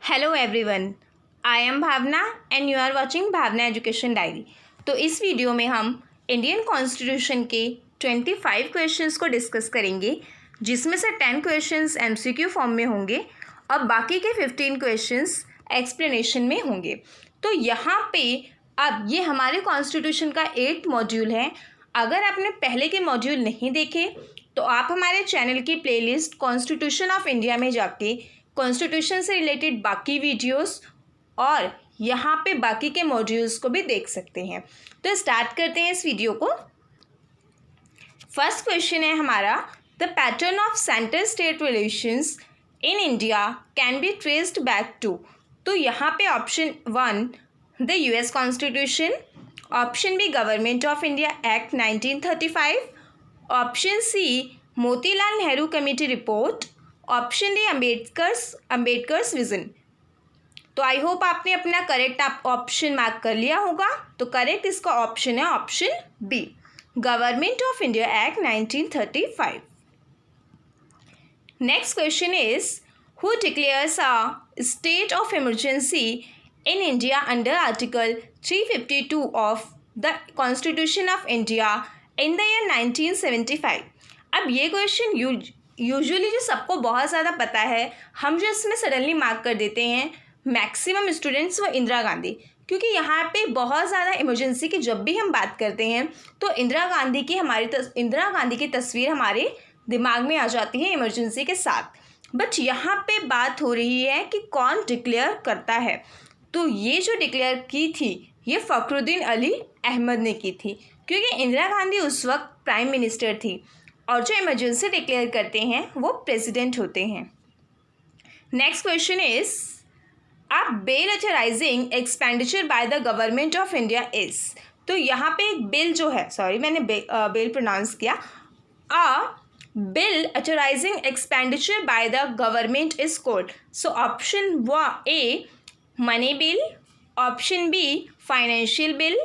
Hello everyone, I am Bhavana and you are watching Bhavana education diary. तो इस video में हम इंडियन कॉन्स्टिट्यूशन के 25 क्वेश्चंस को डिस्कस करेंगे, जिसमें से 10 क्वेश्चंस एमसीक्यू फॉर्म में होंगे और बाकी के 15 क्वेश्चंस एक्सप्लेनेशन में होंगे। तो यहाँ पे अब ये हमारे कॉन्स्टिट्यूशन का 8th मॉड्यूल है। अगर आपने पहले के मॉड्यूल नहीं देखे तो आप हमारे चैनल की प्लेलिस्ट कॉन्स्टिट्यूशन ऑफ इंडिया में जाके कॉन्स्टिट्यूशन से रिलेटेड बाकी वीडियोस और यहाँ पे बाकी के मॉड्यूल्स को भी देख सकते हैं। तो स्टार्ट करते हैं इस वीडियो को। फर्स्ट क्वेश्चन है हमारा, the pattern of centre state relations in India can be traced back to. तो यहाँ पे option 1 the US constitution, option B government of India act 1935, option C Motilal Nehru committee report, option D Ambedkar's vision. तो I hope आपने अपना correct option mark कर लिया होगा। तो करेक्ट इसका ऑप्शन है option B, government of India act 1935। Next question is, who declares a state of emergency in India under article 352 of the constitution of India in the year 1975। अब ये question usually जो सबको बहुत ज़्यादा पता है, हम जो इसमें सडनली मार्क कर देते हैं मैक्सिमम स्टूडेंट्स, वो इंदिरा गांधी, क्योंकि यहाँ पे बहुत ज़्यादा इमरजेंसी की जब भी हम बात करते हैं तो इंदिरा गांधी की तस्वीर हमारे दिमाग में आ जाती है इमरजेंसी के साथ। बट यहाँ पे बात हो रही है कि कौन डिक्लेयर करता है। तो ये जो डिक्लेयर की थी ये फ़खरुद्दीन अली अहमद ने की थी, क्योंकि इंदिरा गांधी उस वक्त प्राइम मिनिस्टर थी और जो इमरजेंसी डिक्लेयर करते हैं वो प्रेसिडेंट होते हैं। Next question is, a bill authorizing expenditure by the government of India is. तो यहाँ पे एक बिल जो है, सॉरी मैंने बिल प्रोनाउंस किया, a bill authorizing expenditure by the government is called. So option A money bill, option B financial bill,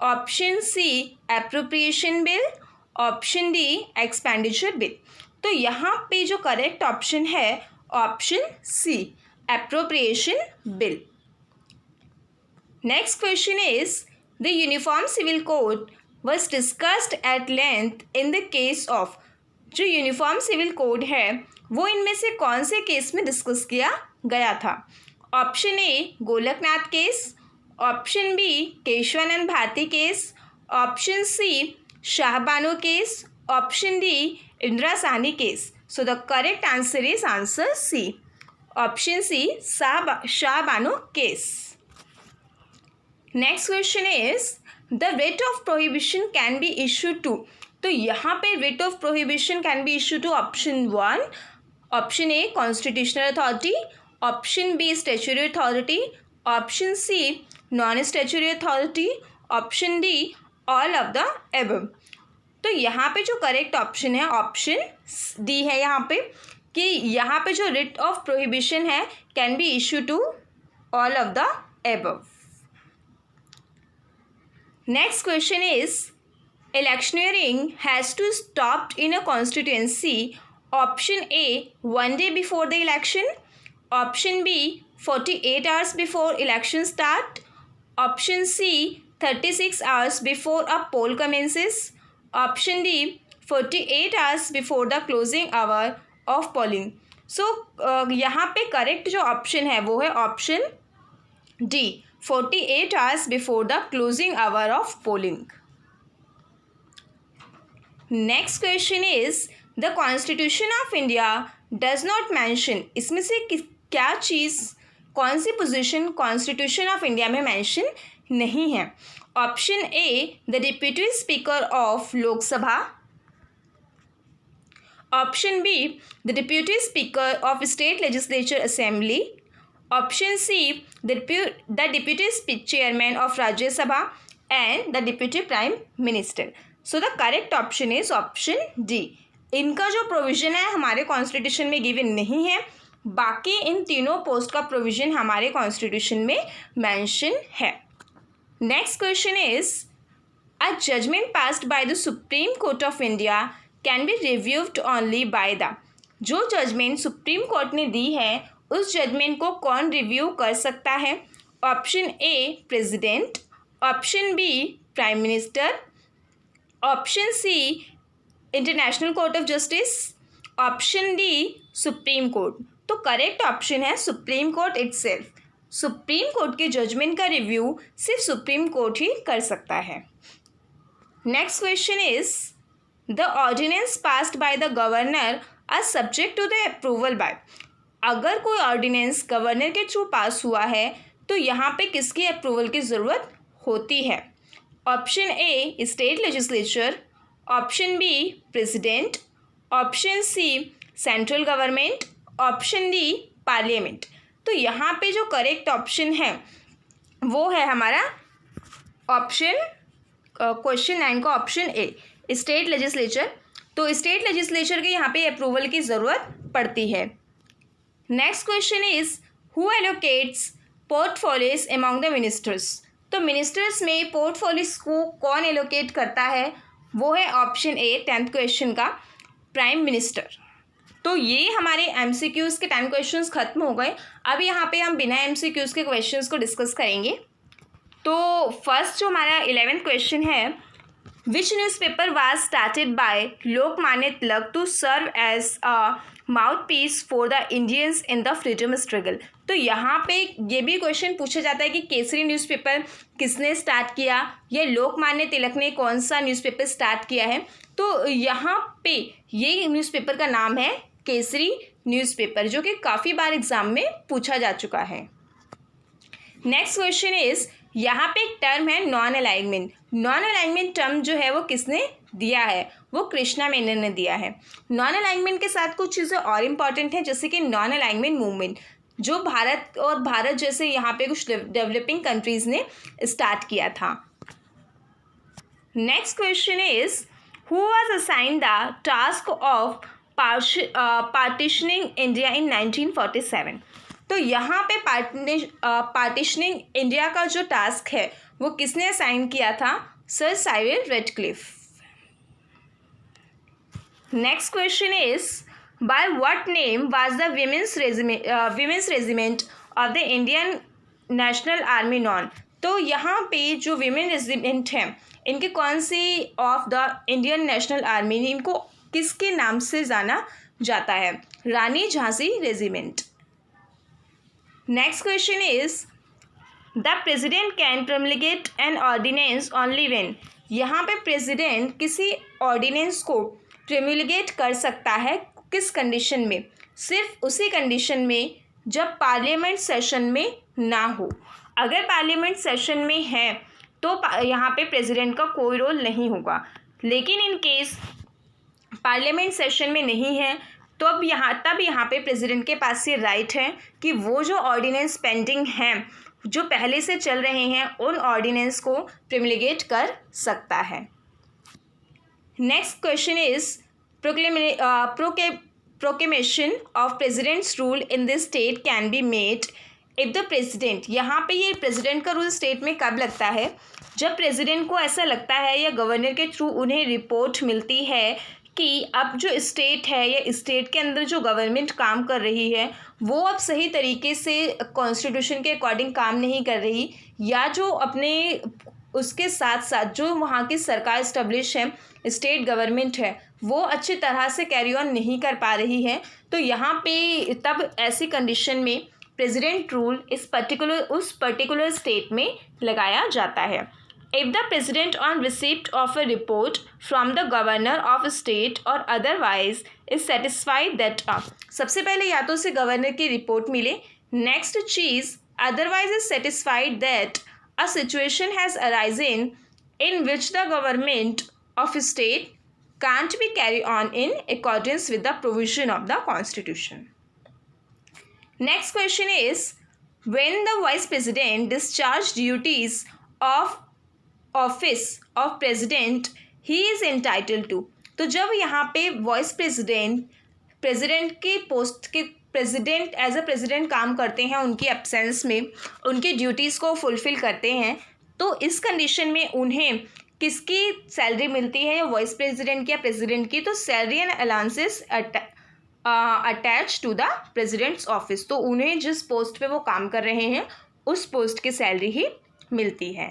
option C appropriation bill, option D expenditure bill. तो यहाँ पे जो करेक्ट ऑप्शन है option C, appropriation bill. Next question is, the uniform civil code was discussed at length in the case of. जो uniform civil code है वो इनमें से कौन से केस में डिस्कस किया गया था। Option A Golaknath case, option B Keshavananda Bharati case, option C Shahbano case, option D Indira Sawhney case. So the correct answer is answer C, option C Shahbano case. Next question is, the writ of prohibition can be issue to. तो यहाँ पे writ of prohibition can be issue to option 1, option A constitutional authority, option B statutory authority, option C non statutory authority, option D all of the above. तो यहाँ पे जो correct option है option D है यहाँ पे, कि यहाँ पे जो रिट ऑफ प्रोहिबिशन है can be issue to all of the above. Next question is, electioneering has to stopped in a constituency. Option A 1 day before the election, option B 48 hours before election start, option C 36 hours before a poll commences, option D 48 hours before the closing hour of polling. So यहाँ पे correct जो option है वो है option D, 48 hours before the closing hour of polling. Next question is, the constitution of India does not mention. इसमें से क्या चीज़, कौन सी पोजीशन कॉन्स्टिट्यूशन ऑफ इंडिया में मेंशन नहीं है। Option A the deputy speaker of Lok Sabha, option B the deputy speaker of state legislature assembly, option C the deputy chairman of Rajya Sabha and the deputy prime minister. So the correct option is option D. इनका जो provision है हमारे constitution में given नहीं है, बाकी इन तीनों post का प्रोविज़न हमारे कॉन्स्टिट्यूशन में मेंशन है। Next question is, a judgement passed by the supreme court of India can be reviewed only by the. जो जजमेंट सुप्रीम कोर्ट ने दी है उस जजमेंट को कौन रिव्यू कर सकता है? Option A president, option B prime minister, option C international court of justice, option D supreme court. तो करेक्ट ऑप्शन है supreme court itself. Supreme court के जजमेंट का रिव्यू सिर्फ सुप्रीम कोर्ट ही कर सकता है। Next question is the ordinance passed by the governor are subject to the approval by. अगर कोई ऑर्डिनेंस गवर्नर के थ्रू पास हुआ है तो यहाँ पे किसकी अप्रूवल की ज़रूरत होती है? Option A state legislature, option B president, option C central government, option D parliament. तो यहाँ पे जो करेक्ट ऑप्शन है वो है हमारा ऑप्शन क्वेश्चन 9 का ऑप्शन ए स्टेट लेजिस्लेचर। तो स्टेट लेजिस्लेचर के यहाँ पे अप्रूवल की ज़रूरत पड़ती है। Next question is who allocates portfolios among the ministers. तो मिनिस्टर्स में पोर्टफोलियोज को कौन एलोकेट करता है? वो है ऑप्शन ए 10th क्वेश्चन का प्राइम मिनिस्टर। तो ये हमारे एमसीक्यूज़ के 10 क्वेश्चंस खत्म हो गए। अब यहाँ पे हम बिना एमसीक्यूज़ के क्वेश्चंस को डिस्कस करेंगे। तो फर्स्ट जो हमारा 11th क्वेश्चन है, which newspaper was started by Lokmanya Tilak to serve as a mouthpiece for the Indians in the freedom struggle. तो यहाँ पे ये भी क्वेश्चन पूछा जाता है कि केसरी न्यूज़पेपर किसने स्टार्ट किया, या लोकमान्य तिलक ने कौन सा न्यूज़पेपर स्टार्ट किया है। तो यहाँ पे ये न्यूज़पेपर का नाम है केसरी न्यूज़पेपर, जो कि काफ़ी बार एग्जाम में पूछा जा चुका है। नेक्स्ट क्वेश्चन इज यहाँ पे एक टर्म है non alignment. Non alignment term जो है वो किसने दिया है? वो कृष्णा मेनन ने दिया है। नॉन अलाइनमेंट के साथ कुछ चीज़ें और इम्पॉर्टेंट हैं, जैसे कि नॉन अलाइनमेंट मूवमेंट जो भारत और भारत जैसे यहाँ पे कुछ डेवलपिंग कंट्रीज़ ने स्टार्ट किया था। Next question is who was assigned the task of partitioning India in 1947। तो यहाँ पे पार्टीशनिंग इंडिया का जो टास्क है वो किसने असाइन किया था? Sir Cyril Radcliffe. Next question is by what name was the women's regiment of the Indian National Army known. तो यहाँ पे जो विमेन रेजिमेंट है इनके कौन सी of the Indian National Army, इनको किसके नाम से जाना जाता है? Rani Jhansi regiment. Next question is the president can promulgate an ordinance only when. यहाँ पे प्रेसिडेंट किसी ऑर्डिनेंस को प्रमोलगेट कर सकता है किस कंडीशन में? सिर्फ उसी कंडीशन में जब पार्लियामेंट सेशन में ना हो। अगर पार्लियामेंट सेशन में है तो यहाँ पे प्रेसिडेंट का कोई रोल नहीं होगा, लेकिन इन केस पार्लियामेंट सेशन में नहीं है तो अब यहाँ पे प्रेसिडेंट के पास ये राइट है कि वो जो ऑर्डिनेंस पेंडिंग हैं जो पहले से चल रहे हैं उन ऑर्डिनेंस को प्रोमलगेट कर सकता है। Next question is proclamation of presidents rule in this state can be made if the president. यहाँ पे ये प्रेसिडेंट का रूल स्टेट में कब लगता है? जब प्रेसिडेंट को ऐसा लगता है या गवर्नर के थ्रू उन्हें रिपोर्ट मिलती है कि अब जो स्टेट है या स्टेट के अंदर जो गवर्नमेंट काम कर रही है वो अब सही तरीके से कॉन्स्टिट्यूशन के अकॉर्डिंग काम नहीं कर रही, या जो अपने उसके साथ साथ जो वहाँ की सरकार इस्टेब्लिश है, स्टेट गवर्नमेंट है, वो अच्छी तरह से कैरी ऑन नहीं कर पा रही है। तो यहाँ पे तब ऐसी कंडीशन में प्रेसिडेंट रूल उस पर्टिकुलर स्टेट में लगाया जाता है। If the president on receipt of a report from the governor of a state or otherwise is satisfied that सबसे पहले या तो उसे गवर्नर की रिपोर्ट मिले, next cheese otherwise is satisfied that a situation has arisen in which the government of a state can't be carried on in accordance with the provision of the constitution. Next question is when the vice president discharged duties of office of president he is entitled to. तो जब यहाँ पे voice president के post के president as a president काम करते हैं, उनकी एब्सेंस में उनकी ड्यूटीज़ को फुलफ़िल करते हैं, तो इस कंडीशन में उन्हें किसकी सैलरी मिलती है? वॉइस प्रेसिडेंट की या प्रेसिडेंट की? तो salary and allowances attach to the president's office, तो उन्हें जिस पोस्ट पे वो काम कर रहे हैं उस पोस्ट की सैलरी ही मिलती है।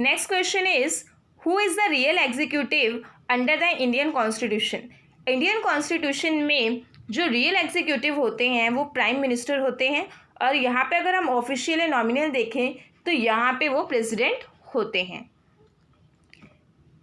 Next question is who is the real executive under the Indian constitution. Indian constitution में जो रियल एग्जीक्यूटिव होते हैं वो प्राइम मिनिस्टर होते हैं, और यहाँ पे अगर हम ऑफिशियल या नॉमिनल देखें तो यहाँ पे वो प्रेसिडेंट होते हैं।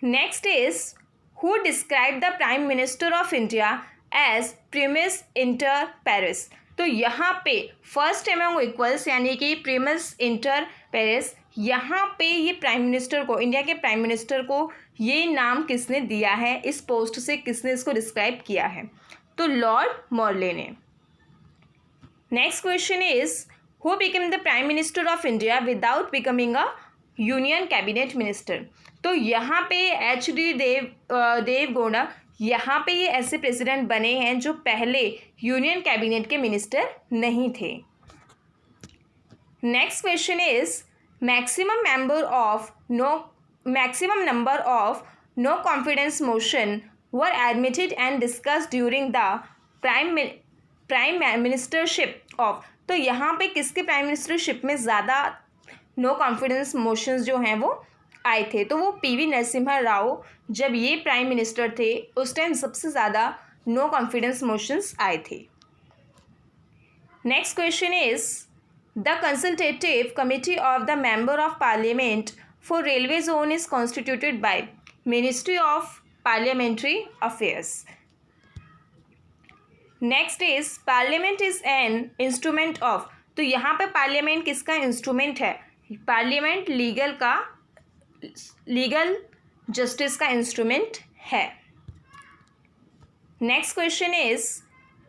Next is who describe the prime minister of India as primus inter pares. तो यहाँ पे फर्स्ट एमंग इक्वल्स यानी कि प्रिमिस इंटर पेरिस, यहाँ पे ये प्राइम मिनिस्टर को, इंडिया के प्राइम मिनिस्टर को ये नाम किसने दिया है, इस पोस्ट से किसने इसको डिस्क्राइब किया है, तो लॉर्ड मॉर्ले ने। Next question is who became the prime minister of India without becoming a union cabinet minister. तो यहाँ पे HD देवगौड़ा, यहाँ पे ये ऐसे प्रेसिडेंट बने हैं जो पहले यूनियन कैबिनेट के मिनिस्टर नहीं थे। Next question is maximum number of no confidence motion were admitted and discussed during the prime ministership of. तो यहाँ पे किसके प्राइम मिनिस्टरशिप में ज़्यादा नो कॉन्फिडेंस मोशंस जो हैं वो आए थे, तो वो PV नरसिम्हा राव जब ये प्राइम मिनिस्टर थे उस टाइम सबसे ज़्यादा नो कॉन्फिडेंस मोशंस आए थे। Next question is the consultative committee of the member of parliament for railway zone is constituted by ministry of parliamentary affairs. Next is parliament is an instrument of. तो यहाँ पे parliament किसका instrument है, parliament legal justice का instrument है। Next question is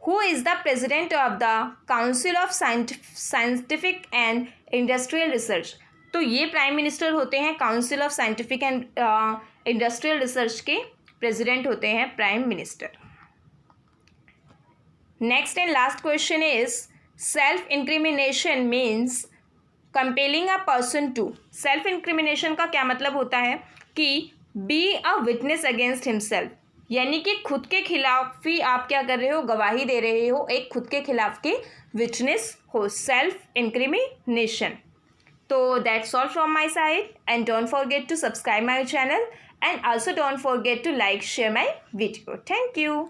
who is the president of the council of scientific and industrial research. तो ये prime minister होते हैं, council of scientific and industrial research के प्रेसिडेंट होते हैं prime minister. Next and last question is self incrimination means compelling a person to. Self incrimination का क्या मतलब होता है कि be a witness against himself, यानी कि खुद के खिलाफ ही आप क्या कर रहे हो, गवाही दे रहे हो, एक खुद के खिलाफ के विटनेस हो, सेल्फ इंक्रिमिनेशन। तो that's all from my side and don't forget to subscribe my channel and also don't forget to like share my video. Thank you.